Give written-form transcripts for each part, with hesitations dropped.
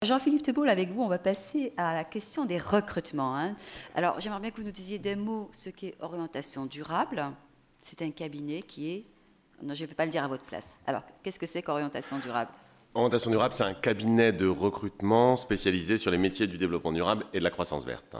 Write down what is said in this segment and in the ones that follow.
Jean-Philippe Thébault, avec vous, on va passer à la question des recrutements. Alors, j'aimerais bien que vous nous disiez d'un mot ce qu'est orientation durable. C'est un cabinet qui est... Non, je ne vais pas le dire à votre place. Alors, qu'est-ce que c'est qu'orientation durable? Orientation durable, c'est un cabinet de recrutement spécialisé sur les métiers du développement durable et de la croissance verte.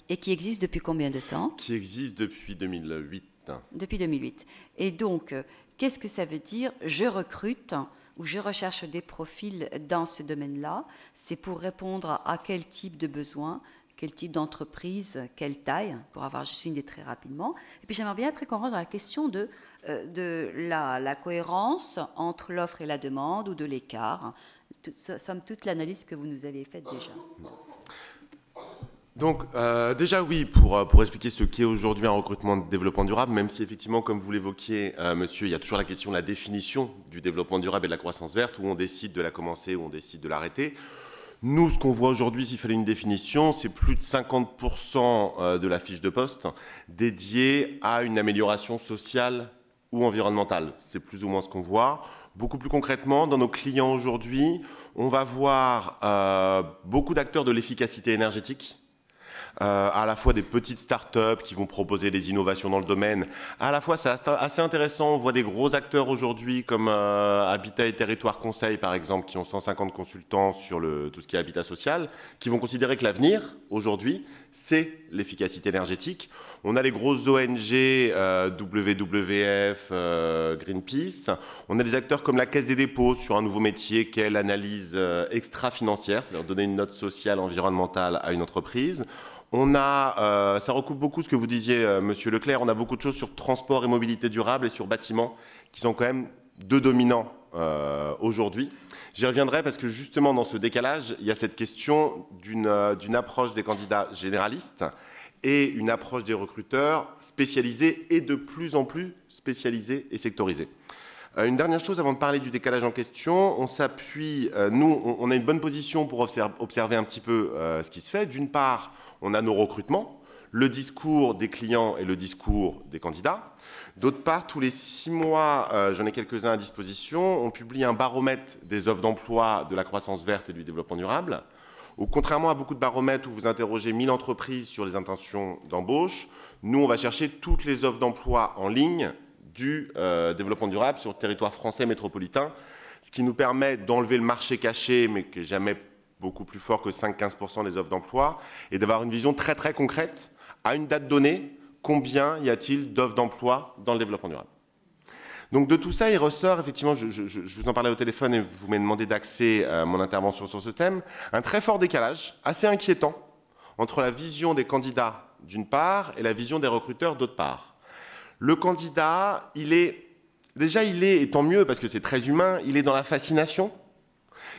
Et qui existe depuis combien de temps? Qui existe depuis 2008. Depuis 2008. Et donc, qu'est-ce que ça veut dire? Je recrute ou je recherche des profils dans ce domaine-là. C'est pour répondre à quel type de besoin, quel type d'entreprise, quelle taille, pour avoir juste une idée très rapidement. Et puis j'aimerais bien après qu'on rentre dans la question de la cohérence entre l'offre et la demande ou de l'écart. Somme toute l'analyse que vous nous avez faite déjà. Donc déjà oui, pour expliquer ce qu'est aujourd'hui un recrutement de développement durable, même si effectivement, comme vous l'évoquiez, monsieur, il y a toujours la question de la définition du développement durable et de la croissance verte, où on décide de la commencer, où on décide de l'arrêter. Nous, ce qu'on voit aujourd'hui, s'il fallait une définition, c'est plus de 50% de la fiche de poste dédiée à une amélioration sociale ou environnementale. C'est plus ou moins ce qu'on voit. Beaucoup plus concrètement, dans nos clients aujourd'hui, on va voir beaucoup d'acteurs de l'efficacité énergétique, à la fois des petites startups qui vont proposer des innovations dans le domaine. À la fois, c'est assez intéressant, on voit des gros acteurs aujourd'hui comme Habitat et Territoire Conseil, par exemple, qui ont 150 consultants sur tout ce qui est habitat social, qui vont considérer que l'avenir, aujourd'hui, c'est l'efficacité énergétique. On a les grosses ONG, WWF, Greenpeace. On a des acteurs comme la Caisse des dépôts sur un nouveau métier qu'est l'analyse extra-financière, c'est-à-dire donner une note sociale, environnementale à une entreprise. Ça recoupe beaucoup ce que vous disiez, Monsieur Leclerc, on a beaucoup de choses sur transport et mobilité durable et sur bâtiment, qui sont quand même deux dominants aujourd'hui. J'y reviendrai parce que justement dans ce décalage, il y a cette question d'une approche des candidats généralistes et une approche des recruteurs spécialisés et de plus en plus spécialisés et sectorisés. Une dernière chose avant de parler du décalage en question, on s'appuie, nous, on a une bonne position pour observer un petit peu ce qui se fait. D'une part, on a nos recrutements, le discours des clients et le discours des candidats. D'autre part, tous les 6 mois, j'en ai quelques-uns à disposition, on publie un baromètre des offres d'emploi de la croissance verte et du développement durable. Où, contrairement à beaucoup de baromètres où vous interrogez 1000 entreprises sur les intentions d'embauche, nous, on va chercher toutes les offres d'emploi en ligne du développement durable sur le territoire français métropolitain, ce qui nous permet d'enlever le marché caché, mais qui n'est jamais beaucoup plus fort que 5-15% des offres d'emploi, et d'avoir une vision très très concrète, à une date donnée, combien y a-t-il d'offres d'emploi dans le développement durable. Donc de tout ça, il ressort, effectivement, je vous en parlais au téléphone et vous m'avez demandé d'axer mon intervention sur ce thème, un très fort décalage, assez inquiétant, entre la vision des candidats d'une part et la vision des recruteurs d'autre part. Le candidat, il est, et tant mieux parce que c'est très humain, il est dans la fascination,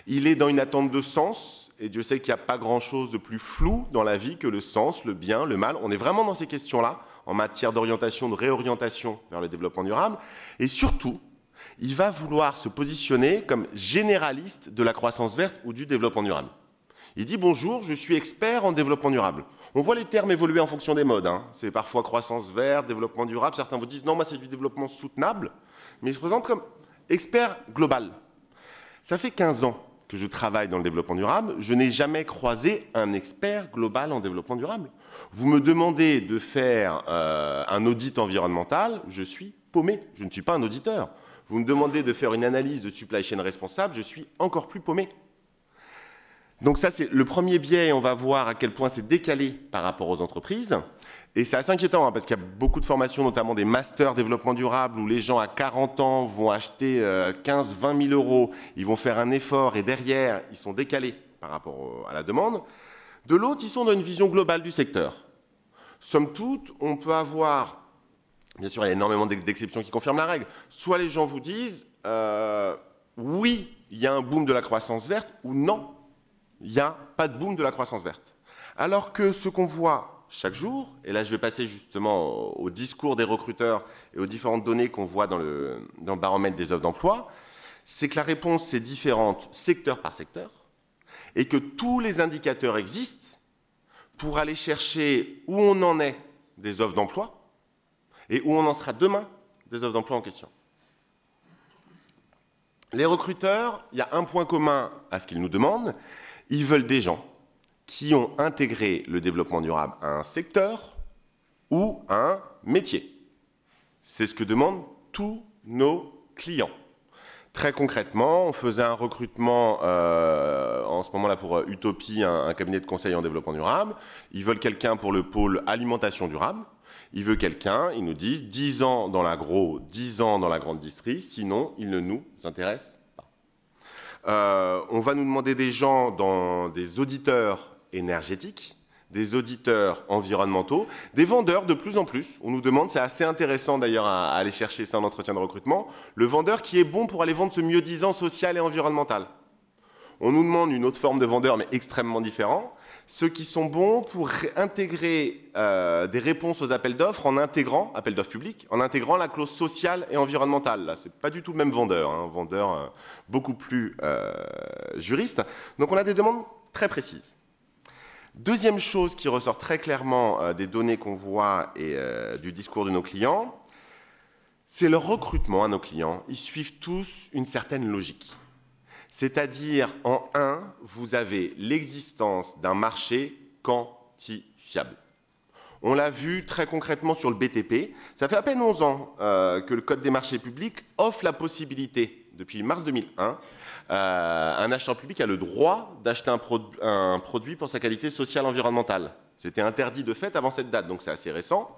il est dans une attente de sens, et Dieu sait qu'il n'y a pas grand-chose de plus flou dans la vie que le sens, le bien, le mal. On est vraiment dans ces questions-là, en matière d'orientation, de réorientation vers le développement durable. Et surtout, il va vouloir se positionner comme généraliste de la croissance verte ou du développement durable. Il dit « Bonjour, je suis expert en développement durable ». On voit les termes évoluer en fonction des modes. C'est parfois croissance verte, développement durable. Certains vous disent « Non, moi, c'est du développement soutenable ». Mais il se présente comme expert global. Ça fait 15 ans que je travaille dans le développement durable, je n'ai jamais croisé un expert global en développement durable. Vous me demandez de faire un audit environnemental, je suis paumé, je ne suis pas un auditeur. Vous me demandez de faire une analyse de supply chain responsable, je suis encore plus paumé. Donc ça, c'est le premier biais, et on va voir à quel point c'est décalé par rapport aux entreprises. Et c'est assez inquiétant, parce qu'il y a beaucoup de formations, notamment des masters développement durable, où les gens à 40 ans vont acheter 15-20 000 euros, ils vont faire un effort, et derrière, ils sont décalés par rapport à la demande. De l'autre, ils sont dans une vision globale du secteur. Somme toute, on peut avoir, bien sûr, il y a énormément d'exceptions qui confirment la règle, soit les gens vous disent, oui, il y a un boom de la croissance verte, ou non, il n'y a pas de boom de la croissance verte. Alors que ce qu'on voit chaque jour, et là je vais passer justement au discours des recruteurs et aux différentes données qu'on voit dans le baromètre des offres d'emploi, c'est que la réponse est différente secteur par secteur, et que tous les indicateurs existent pour aller chercher où on en est des offres d'emploi, et où on en sera demain des offres d'emploi en question. Les recruteurs, il y a un point commun à ce qu'ils nous demandent, Ils veulent des gens qui ont intégré le développement durable à un secteur ou à un métier. C'est ce que demandent tous nos clients. Très concrètement, on faisait un recrutement en ce moment-là pour Utopie, un cabinet de conseil en développement durable. Ils veulent quelqu'un pour le pôle alimentation durable. Ils veulent quelqu'un, ils nous disent, 10 ans dans l'agro, 10 ans dans la grande distrie, sinon ils ne nous intéressent pas. On va nous demander des gens dans des auditeurs énergétiques, des auditeurs environnementaux, des vendeurs de plus en plus. On nous demande, c'est assez intéressant d'ailleurs à aller chercher ça en entretien de recrutement, le vendeur qui est bon pour aller vendre ce mieux-disant social et environnemental. On nous demande une autre forme de vendeur, mais extrêmement différent, ceux qui sont bons pour intégrer des réponses aux appels d'offres en intégrant, appels d'offres publics, en intégrant la clause sociale et environnementale. Là, c'est pas du tout le même vendeur, hein, un vendeur beaucoup plus juriste. Donc on a des demandes très précises. Deuxième chose qui ressort très clairement des données qu'on voit et du discours de nos clients, c'est le recrutement à nos clients. Ils suivent tous une certaine logique. C'est-à-dire, en un, vous avez l'existence d'un marché quantifiable. On l'a vu très concrètement sur le BTP. Ça fait à peine 11 ans que le Code des marchés publics offre la possibilité, depuis mars 2001, un acheteur public a le droit d'acheter un produit pour sa qualité sociale environnementale. C'était interdit de fait avant cette date, donc c'est assez récent.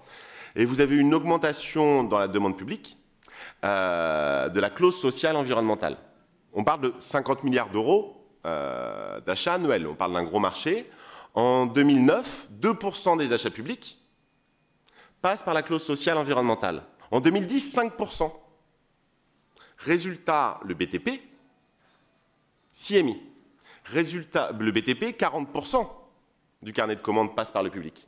Et vous avez une augmentation dans la demande publique de la clause sociale environnementale. On parle de 50 milliards d'euros d'achats annuels. On parle d'un gros marché. En 2009, 2% des achats publics passent par la clause sociale environnementale. En 2010, 5%. Résultat, le BTP s'y est mis. Résultat, le BTP, 40% du carnet de commandes passe par le public.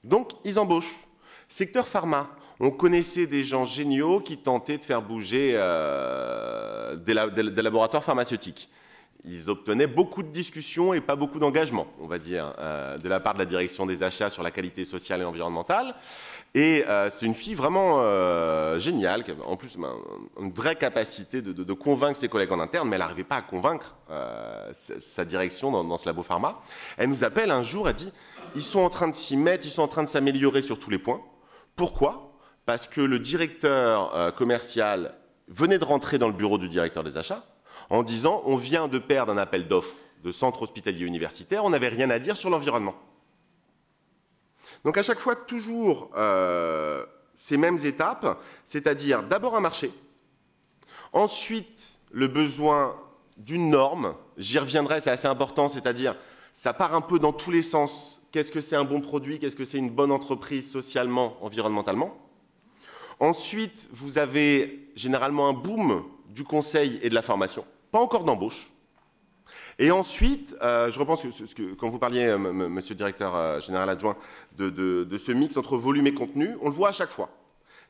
Donc, ils embauchent. Secteur pharma, on connaissait des gens géniaux qui tentaient de faire bouger des laboratoires pharmaceutiques. Ils obtenaient beaucoup de discussions et pas beaucoup d'engagement, on va dire, de la part de la direction des achats sur la qualité sociale et environnementale. Et c'est une fille vraiment géniale, qui avait en plus une vraie capacité de convaincre ses collègues en interne, mais elle n'arrivait pas à convaincre sa direction dans ce labo pharma. Elle nous appelle un jour, elle dit « Ils sont en train de s'y mettre, ils sont en train de s'améliorer sur tous les points. » Pourquoi? Parce que le directeur commercial venait de rentrer dans le bureau du directeur des achats en disant « On vient de perdre un appel d'offres de centre hospitalier universitaire, on n'avait rien à dire sur l'environnement. » Donc à chaque fois, toujours ces mêmes étapes, c'est-à-dire d'abord un marché, ensuite le besoin d'une norme, j'y reviendrai, c'est assez important, c'est-à-dire ça part un peu dans tous les sens. Qu'est-ce que c'est un bon produit? Qu'est-ce que c'est une bonne entreprise socialement, environnementalement? Ensuite, vous avez généralement un boom du conseil et de la formation, pas encore d'embauche. Et ensuite, je repense quand vous parliez, monsieur le directeur général adjoint, de ce mix entre volume et contenu, on le voit à chaque fois.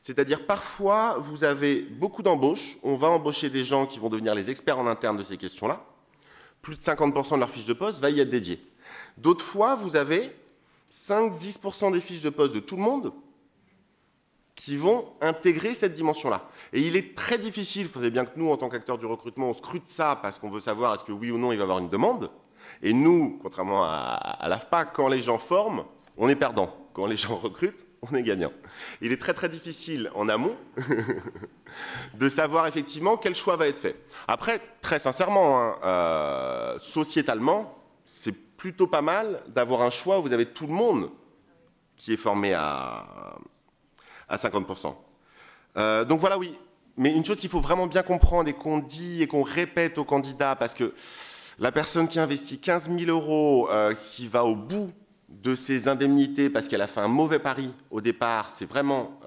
C'est-à-dire, parfois, vous avez beaucoup d'embauches, on va embaucher des gens qui vont devenir les experts en interne de ces questions-là. Plus de 50% de leur fiche de poste va y être dédiée. D'autres fois, vous avez 5-10% des fiches de poste de tout le monde qui vont intégrer cette dimension-là. Et il est très difficile, il faudrait bien que nous, en tant qu'acteurs du recrutement, on scrute ça parce qu'on veut savoir est-ce que oui ou non il va y avoir une demande. Et nous, contrairement à l'AFPA, quand les gens forment, on est perdant. Quand les gens recrutent, on est gagnant. Il est très très difficile en amont de savoir effectivement quel choix va être fait. Après, très sincèrement, hein, sociétalement, c'est plutôt pas mal d'avoir un choix où vous avez tout le monde qui est formé à 50%. Donc voilà, oui. Mais une chose qu'il faut vraiment bien comprendre et qu'on dit et qu'on répète aux candidats, parce que la personne qui investit 15 000 euros, qui va au bout de ses indemnités parce qu'elle a fait un mauvais pari au départ, c'est vraiment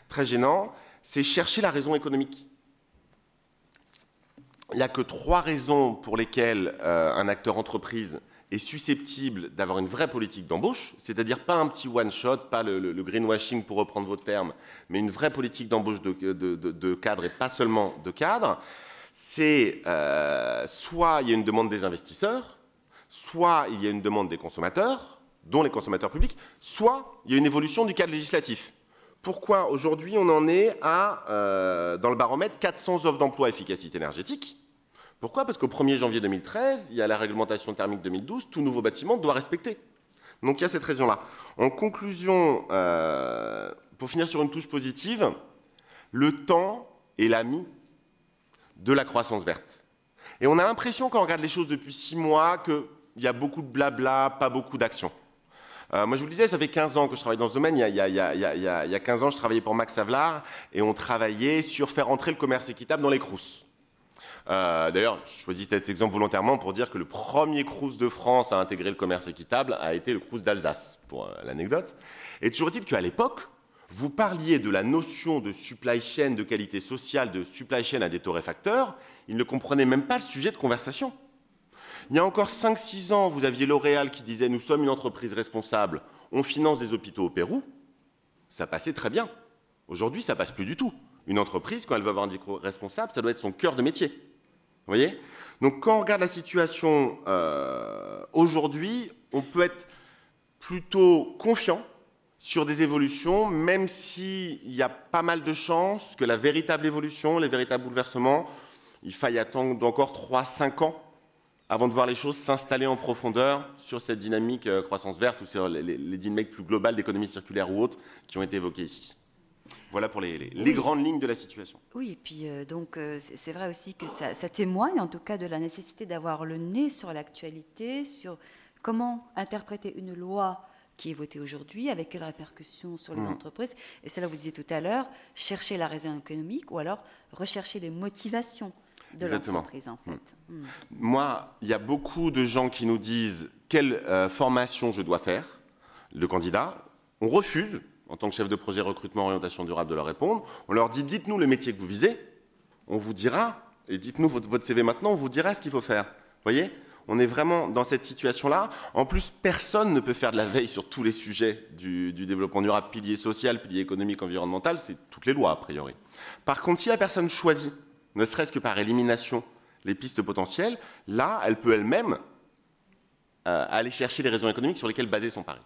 très gênant, c'est chercher la raison économique. Il n'y a que 3 raisons pour lesquelles un acteur entreprise est susceptible d'avoir une vraie politique d'embauche, c'est-à-dire pas un petit one-shot, pas le greenwashing pour reprendre vos termes, mais une vraie politique d'embauche de cadre et pas seulement de cadre. C'est soit il y a une demande des investisseurs, soit il y a une demande des consommateurs, dont les consommateurs publics, soit il y a une évolution du cadre législatif. Pourquoi aujourd'hui on en est à, dans le baromètre, 400 offres d'emploi efficacité énergétique? Pourquoi? Parce qu'au 1er janvier 2013, il y a la réglementation thermique 2012, tout nouveau bâtiment doit respecter. Donc il y a cette raison-là. En conclusion, pour finir sur une touche positive, le temps est l'ami de la croissance verte. Et on a l'impression, quand on regarde les choses depuis 6 mois, qu'il y a beaucoup de blabla, pas beaucoup d'action. Moi, je vous le disais, ça fait 15 ans que je travaille dans ce domaine. Il y a 15 ans, je travaillais pour Max Havelaar et on travaillait sur faire entrer le commerce équitable dans les CROUS. D'ailleurs, je choisis cet exemple volontairement pour dire que le premier CROUS de France à intégrer le commerce équitable a été le CROUS d'Alsace, pour l'anecdote. Et toujours est-il qu'à l'époque, vous parliez de la notion de supply chain de qualité sociale, de supply chain à des torréfacteurs, ils ne comprenaient même pas le sujet de conversation. Il y a encore 5-6 ans, vous aviez L'Oréal qui disait « Nous sommes une entreprise responsable, on finance des hôpitaux au Pérou ». Ça passait très bien. Aujourd'hui, ça passe plus du tout. Une entreprise, quand elle veut avoir un discours responsable, ça doit être son cœur de métier. Vous voyez? Donc quand on regarde la situation aujourd'hui, on peut être plutôt confiant sur des évolutions, même s'il y a pas mal de chances que la véritable évolution, les véritables bouleversements, il faille attendre encore 3-5 ans avant de voir les choses s'installer en profondeur sur cette dynamique croissance verte ou sur les dynamiques plus globales d'économie circulaire ou autres qui ont été évoquées ici. Voilà pour les grandes lignes de la situation. Oui, et puis c'est vrai aussi que ça témoigne en tout cas de la nécessité d'avoir le nez sur l'actualité, sur comment interpréter une loi qui est votée aujourd'hui, avec quelles répercussions sur les entreprises. Et c'est là, vous disiez tout à l'heure, chercher la raison économique ou alors rechercher les motivations de l'entreprise, en fait. Moi, il y a beaucoup de gens qui nous disent quelle formation je dois faire, le candidat. On refuse, en tant que chef de projet recrutement orientation durable, de leur répondre. On leur dit, dites-nous le métier que vous visez, on vous dira, et dites-nous votre CV maintenant, on vous dira ce qu'il faut faire. Vous voyez? On est vraiment dans cette situation-là. En plus, personne ne peut faire de la veille sur tous les sujets du développement durable, pilier social, pilier économique, environnemental, c'est toutes les lois, a priori. Par contre, si la personne choisit, ne serait-ce que par élimination, les pistes potentielles, là, elle peut elle-même aller chercher les raisons économiques sur lesquelles baser son pari.